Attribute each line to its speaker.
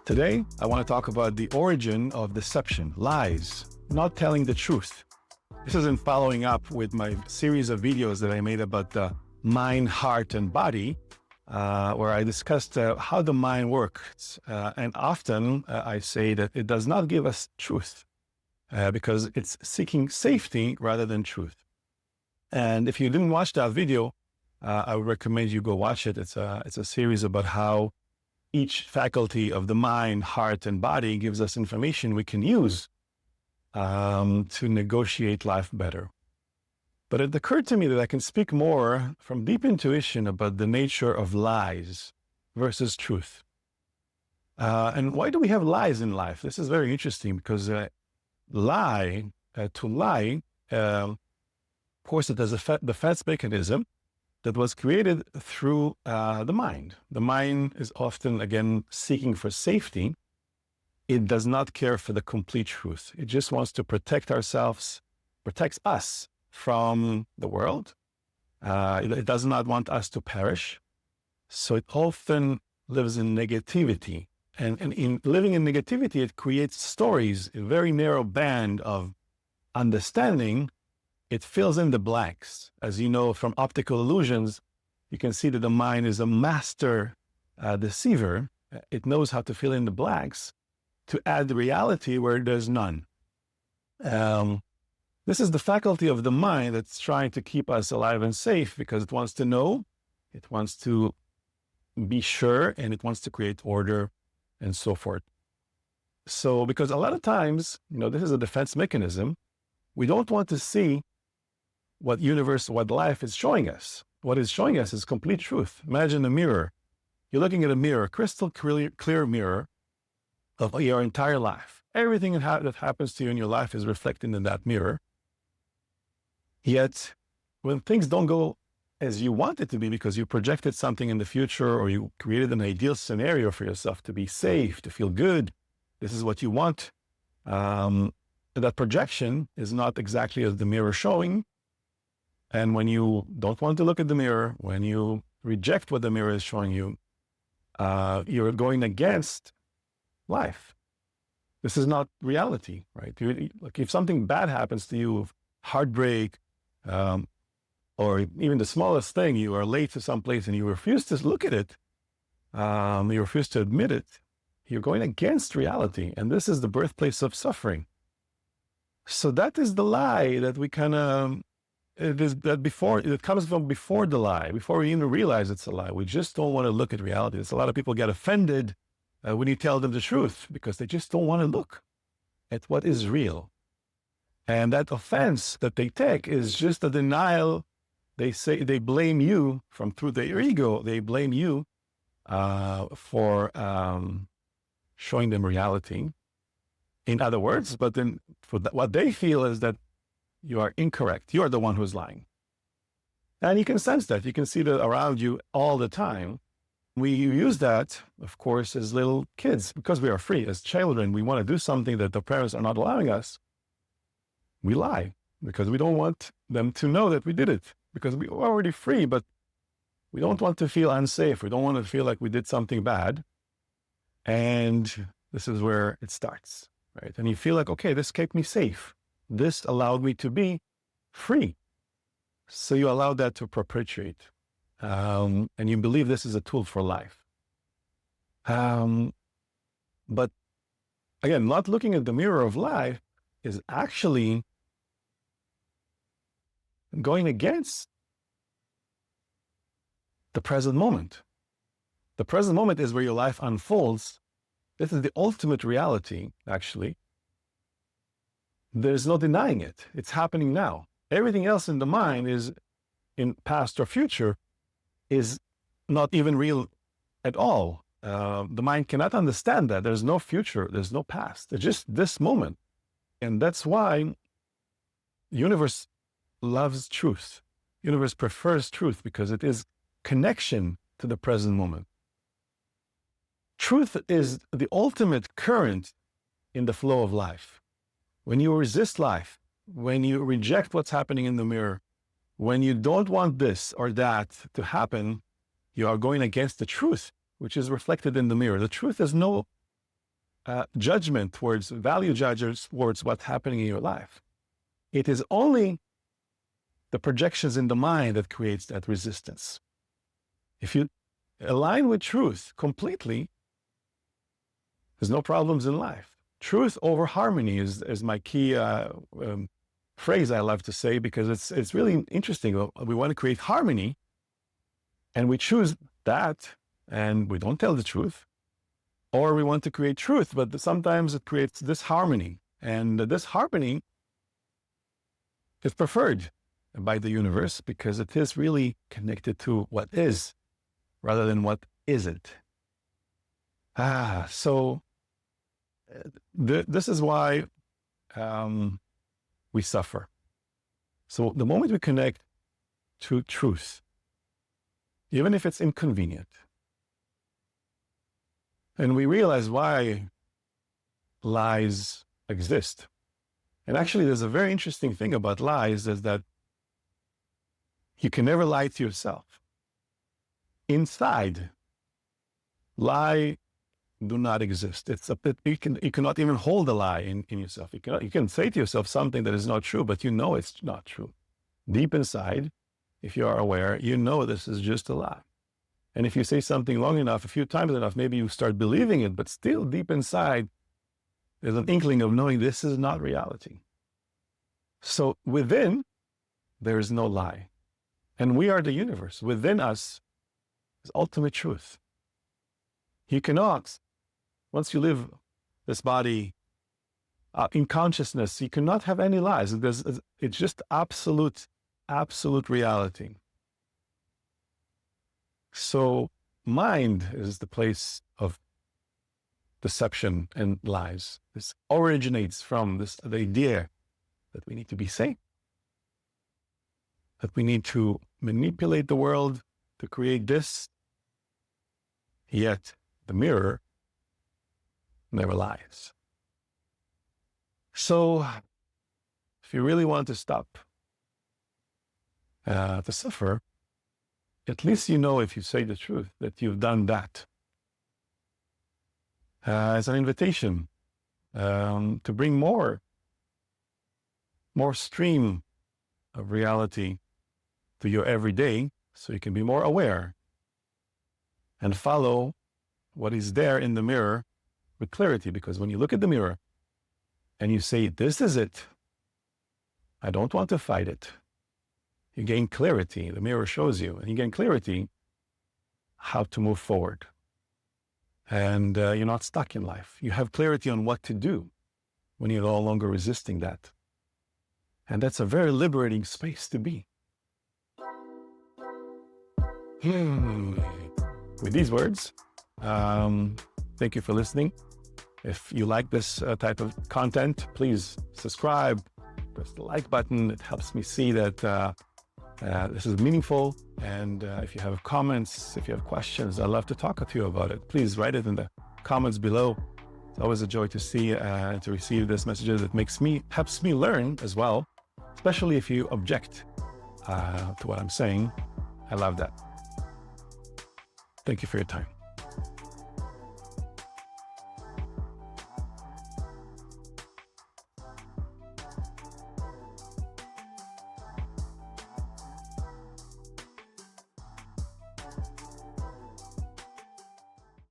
Speaker 1: Today, I want to talk about the origin of deception, lies, not telling the truth. This is in following up with my series of videos that I made about the mind, heart, and body, where I discussed how the mind works. And often I say that it does not give us truth because it's seeking safety rather than truth. And if you didn't watch that video, I would recommend you go watch it. It's a series about how each faculty of the mind, heart, and body gives us information we can use to negotiate life better. But it occurred to me that I can speak more from deep intuition about the nature of lies versus truth. And why do we have lies in life? This is very interesting because to lie, of course, it has a defense mechanism that was created through the mind. The mind is often, again, seeking for safety. It does not care for the complete truth. It just wants to protect ourselves, protects us from the world. It does not want us to perish. So it often lives in negativity. And in living in negativity, it creates stories, a very narrow band of understanding. It fills in the blanks. As you know from optical illusions, you can see that the mind is a master deceiver. It knows how to fill in the blanks to add the reality where there's none. This is the faculty of the mind that's trying to keep us alive and safe because it wants to know, it wants to be sure, and it wants to create order and so forth. So because a lot of times, this is a defense mechanism, we don't want to see what life is showing us. What is showing us is complete truth. Imagine a mirror. You're looking at a mirror, crystal clear mirror of your entire life. Everything that happens to you in your life is reflected in that mirror. Yet, when things don't go as you want it to be because you projected something in the future or you created an ideal scenario for yourself to be safe, to feel good, this is what you want, that projection is not exactly as the mirror showing. And when you don't want to look at the mirror, when you reject what the mirror is showing you, you're going against life. This is not reality, right? Like if something bad happens to you, heartbreak, or even the smallest thing, you are late to someplace and you refuse to look at it, you refuse to admit it, you're going against reality. And this is the birthplace of suffering. So that is the lie that we kind of, it comes from before the lie, before we even realize it's a lie. We just don't want to look at reality. There's a lot of people get offended when you tell them the truth because they just don't want to look at what is real. And that offense that they take is just a denial. They say they blame you through their ego. They blame you for showing them reality. In other words, but then what they feel is that you are incorrect. You are the one who's lying. And you can sense that. You can see that around you all the time. We use that, of course, as little kids because we are free. As children, we want to do something that the parents are not allowing us. We lie because we don't want them to know that we did it because we are already free, but we don't want to feel unsafe. We don't want to feel like we did something bad. And this is where it starts, right? And you feel like, okay, this kept me safe. This allowed me to be free. So you allow that to perpetuate. And you believe this is a tool for life. But again, not looking at the mirror of life is actually going against the present moment. The present moment is where your life unfolds. This is the ultimate reality, actually. There's no denying it. It's happening now. Everything else in the mind is in past or future is not even real at all. The mind cannot understand that. There's no future. There's no past. It's just this moment. And that's why the universe loves truth. The universe prefers truth because it is connection to the present moment. Truth is the ultimate current in the flow of life. When you resist life, when you reject what's happening in the mirror, when you don't want this or that to happen, you are going against the truth, which is reflected in the mirror. The truth has no judgment towards value judges towards what's happening in your life. It is only the projections in the mind that creates that resistance. If you align with truth completely, there's no problems in life. Truth over harmony is my key phrase I love to say, because it's really interesting. We want to create harmony, and we choose that, and we don't tell the truth. Or we want to create truth, but sometimes it creates disharmony. And this harmony is preferred by the universe because it is really connected to what is rather than what isn't. So this is why we suffer. So the moment we connect to truth, even if it's inconvenient, and we realize why lies exist. And actually, there's a very interesting thing about lies, is that you can never lie to yourself. Inside, lie do not exist. It's a bit, you cannot even hold a lie in yourself. You can say to yourself something that is not true, but you know it's not true. Deep inside, if you are aware, you know this is just a lie. And if you say something long enough, a few times enough, maybe you start believing it, but still deep inside, there's an inkling of knowing this is not reality. So within, there is no lie. And we are the universe. Within us is ultimate truth. You cannot, once you live this body in consciousness, you cannot have any lies. It's just absolute reality. So mind is the place of deception and lies. This originates from the idea that we need to be safe, that we need to manipulate the world to create this, yet the mirror never lies. So if you really want to stop to suffer, at least you know, if you say the truth, that you've done that. As an invitation to bring more stream of reality to your everyday, so you can be more aware and follow what is there in the mirror with clarity. Because when you look at the mirror and you say, this is it, I don't want to fight it, you gain clarity. The mirror shows you, and you gain clarity how to move forward. And you're not stuck in life. You have clarity on what to do when you're no longer resisting that. And that's a very liberating space to be. With these words, thank you for listening. If you like this type of content, please subscribe, press the like button. It helps me see that this is meaningful. And if you have comments, if you have questions, I'd love to talk to you about it. Please write it in the comments below. It's always a joy to see and to receive these messages. It helps me learn as well, especially if you object to what I'm saying. I love that. Thank you for your time.